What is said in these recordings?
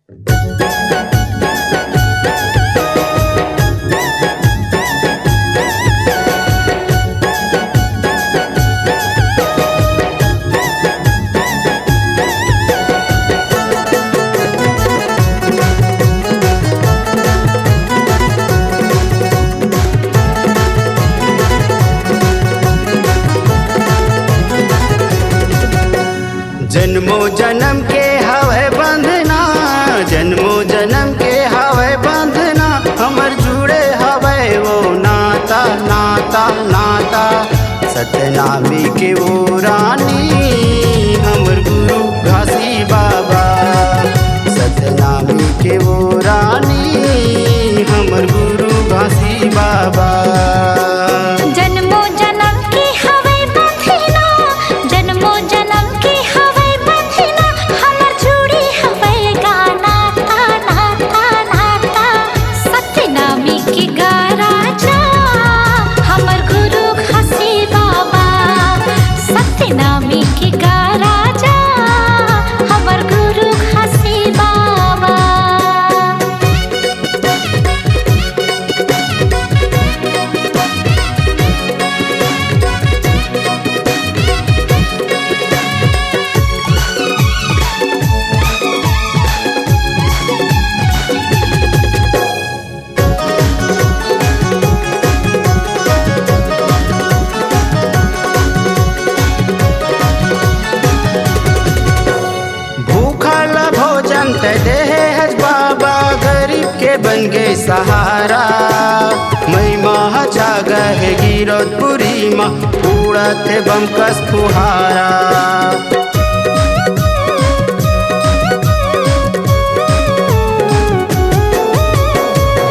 जन्मो जन्म के हवे बंधना, जन्मो जन्म के हवे बंधना, हमर जुड़े हवे वो नाता नाता नाता। सतनामी के वो रानी हमर गुरु घासी बाबा, सतनामी के वो रानी हमर गुरु घासी बाबा। जन्मो जन्म के हवे बंधना, जन्मो जन्म के हवे बंधना, हमर जुड़ी हवे गाना ता नाता नाता। सतनामी के गा राजा हमर गुरु घासी बाबा, सतनामी के गा राजा हमर गुरु घासी बाबा। भूखल भोजन ते देहे हज बाबा, गरीब के बन गए सहारा। महिमा जागा है गिरौदपुरी माँ, उड़त है बम कस फुहारा।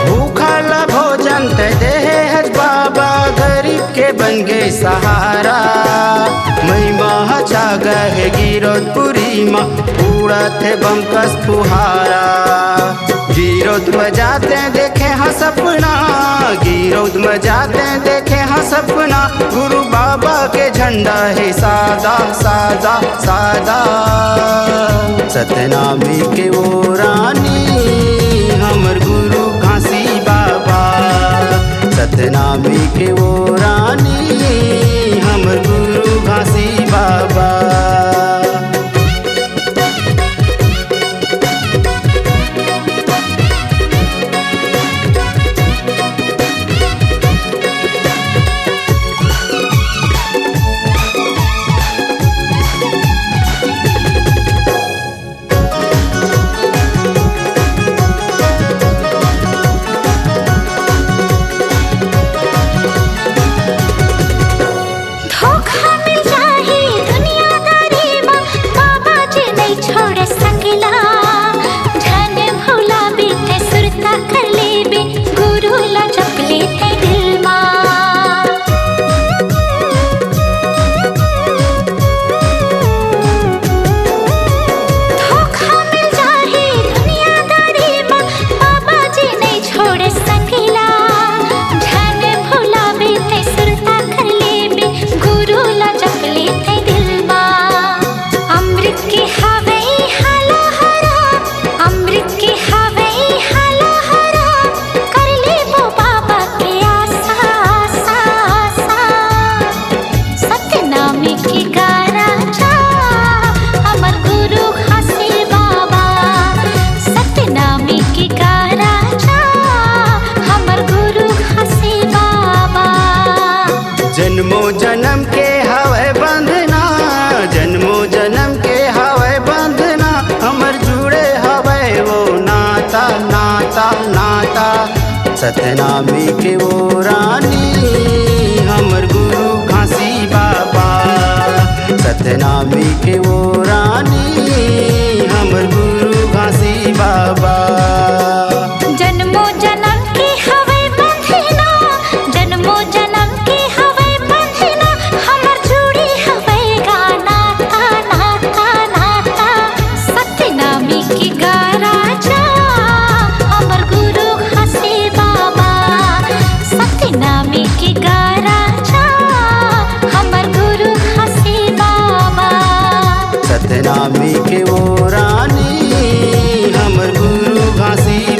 भूखल भोजन ते देहे हज बाबा, गरीब के बन गए सहारा। महिमा जागा है गिरौदपुरी माँ, उड़त है बम कस फुहारा। गिरौद में जाते देखे हाँ सपना, गिरौद में जाते देखे हाँ सपना। गुरु बाबा के झंडा है सादा सादा सादा। सतनामी के वो रानी हमर गुरु घासी बाबा, सतनामी के वो रानी हमर गुरु घासी बाबा। धोखा मिल जाही दुनियादारी माँ, बाबा जी नहीं छोड़ सकेला। धन भोला बीते सुरता कर लेबे, गुरु ला जप लेते दिल माँ। धोखा मिल जाही दुनियादारी माँ, बाबा जी नहीं छोड़ सकेला। धन भोला बीते सुरता कर लेबे, गुरु ला जप लेते दिल माँ। अमृत के हवे हाला हरा, अमृत के हवे हाला हरा, कर ले वो बाबा के आसा आसा आसा। सतनामी के गा राजा हमर गुरु घासी बाबा, सतनामी के गा राजा हमर गुरु घासी बाबा। जन्मो जन्म के हवे बंधना, जन्मो जन्म के हवे बंधना, हमर जुड़े हवे वो नाता नाता नाता। सतनामी के वो रानी हमर गुरु घासी बाबा, सतनामी के वो रानी हमर गुरु घासी बाबा। जन्मो जन्म के हवे बंधना, जन्मो जन्म के हवे बंधना, हमर जुड़ी हवे गाना ता नाता नाता। सतनामी के गा राजा हमर गुरु घासी बाबा, सतनामी के गा राजा हमर गुरु घासी बाबा। सतनामी के वो रानी हमर गुरु घासी